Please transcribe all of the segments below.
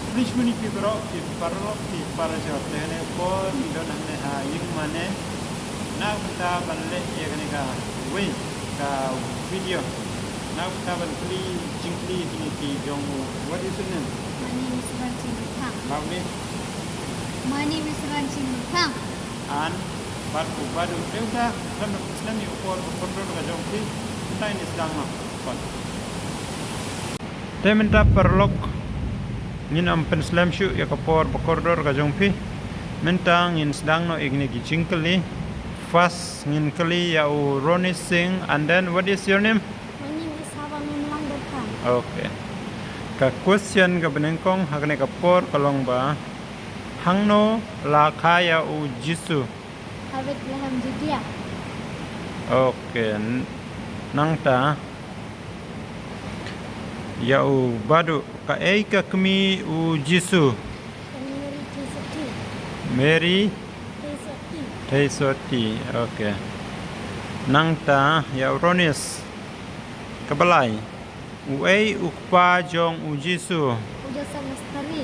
Please muni pibro pi parlo pi para jotene por ido namne ha yik mane na kita banle yekne ka win ka video na kita ban kli jingkli ini ki jong what is your name? My name is Ranjit Lutang. Loudly My name is Ranjit Lutang. and batu badu deuda kan Islam ni upor upor ka jong pi tain Islam ma kon Tementa perlok ngin ampen slam shu ya kapor bakordor ka jong pi mentang ngin sedang no igni gi jingkli fast ngin kali ya u Ronnie Singh and then what is your name? My name is Hava Mimlang Lutang. Okay. Ka question ka benengkong hakne kapor kalong ba hangno la kaya u Jisu. Habit Laham Judea. Okay. Nang ta ya u badu ka ei ka kmi u Jisu. Mary Tisoti. Mary Tisoti. Taisoti. Okay. Nang ta ya Ronis kabalai uei ukpa jong u Jisu. Uja Samastari.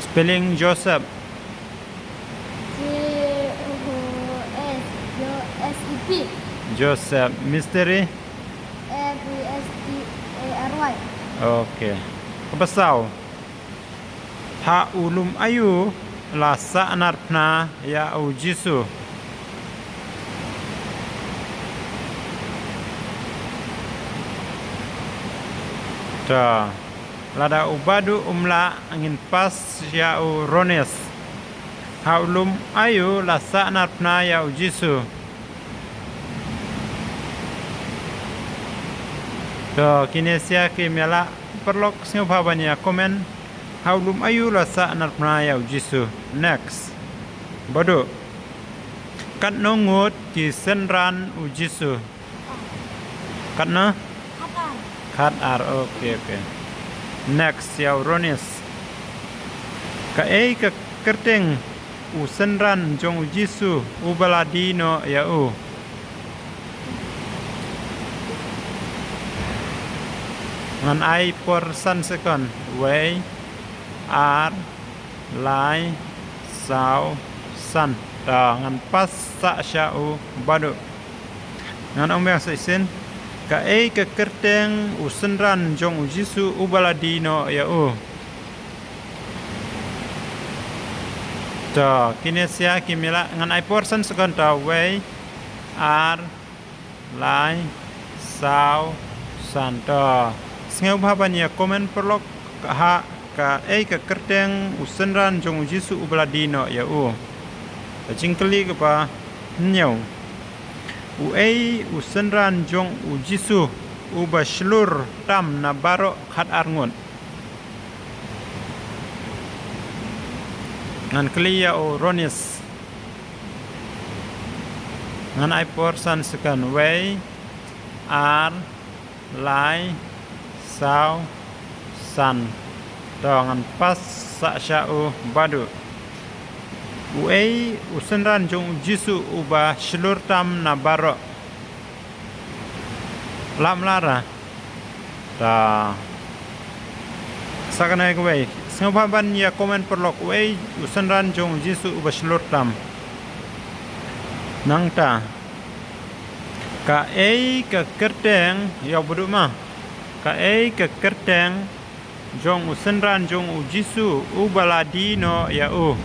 Spelling Joseph. J-O-S-E-P. Joseph Mystery. F-E-S-T-A-R-Y. Okay. Kabasaw. Ha ulum ayu la sa anarpna ya u Jisu. Ta. Lada ubadu umla angin pas ya u Rones. Ha ulum ayu la sa anarpna ya u Jisu. To kinesia ki mela perlok sing bhabania komen haulum ayu la sa anarpna ya Jisu. Next bodo kat no ngot ki senran u Jisu. Kat na Hatan. kat ar okay. Next ya Ronis ka ei ka kerteng u senran jong u Jisu u baladino ya u. Ngan ai por san second way ar lai sao san ta ngan pas sa sha u badu ngan ong yang sin ka ei ka kerteng u senran jong u Jisu u baladino ya u ta kinesia kimila ngan ai por san second ta way ar lai sao san ta Sngeu bhabania komen perlok ha ka ei ka kerteng usenran jong Jisu ubladino ya u. Jingkeli ke pa nyau. U ei usenran jong u Jisu uba shlur tam na baro khat arngun. Ngan klia o Ronis. Ngan ai porsan sekan way ar lai sao san dongan pas sa syau badu uei usenran jong Jisu uba shlur tam na baro lam lara ta sakana ke wei sengpaban ya komen perlok uei usenran jong Jisu uba shlur tam nang ta ka ei ka kerteng ya budu ma ka ei ka kerteng jong usenran jong u Jisu u baladino ya u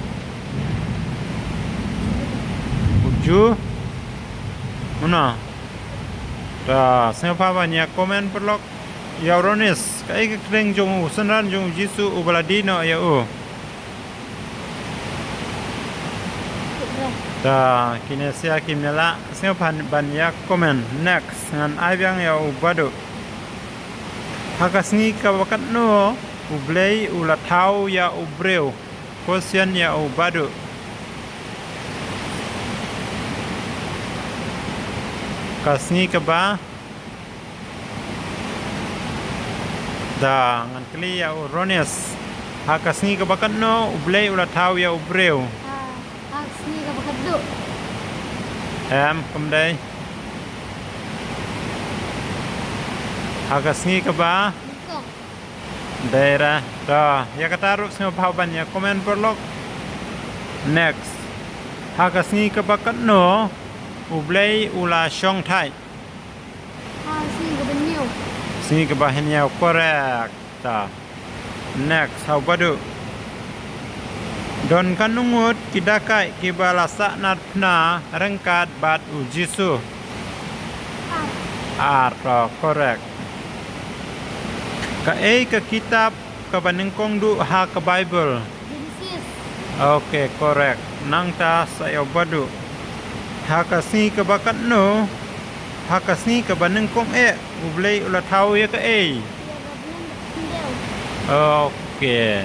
uju mana ta siapa banyak komen perlok ya Ronis ka ei ka kerteng jong usenran jong Jisu u baladino ya u ta kinesia kimela siapa banyak komen next ngan abyang ya u badu Hakasngi ka wakat no ublei ulatau ya ubreu question ya ubadu kasngi ka ba da ngan kli ya Rones hakasngi ka bakat no ublei ulatau ya ubreu Sini ka bakaddo. Kemdai Hagasngi ka ba? daerah dah ya kata ruk sengau bhabannya komen perlok. Next hagasni kebakat no ublay ula syong thai Sini ke benyo. sini kebahannya correct ta. Next how badu don kanungut kidakai kibalasa natna rengkat bat ujisu art correct. Ka ke kitab ke banengkong du ha ke Bible. Genesis. Okay, correct. Nang ta sayo badu. Hakasni ke bakat no. Hakasni ke banengkong ublay ulat tau ya ke Dia benar-benar. Okay.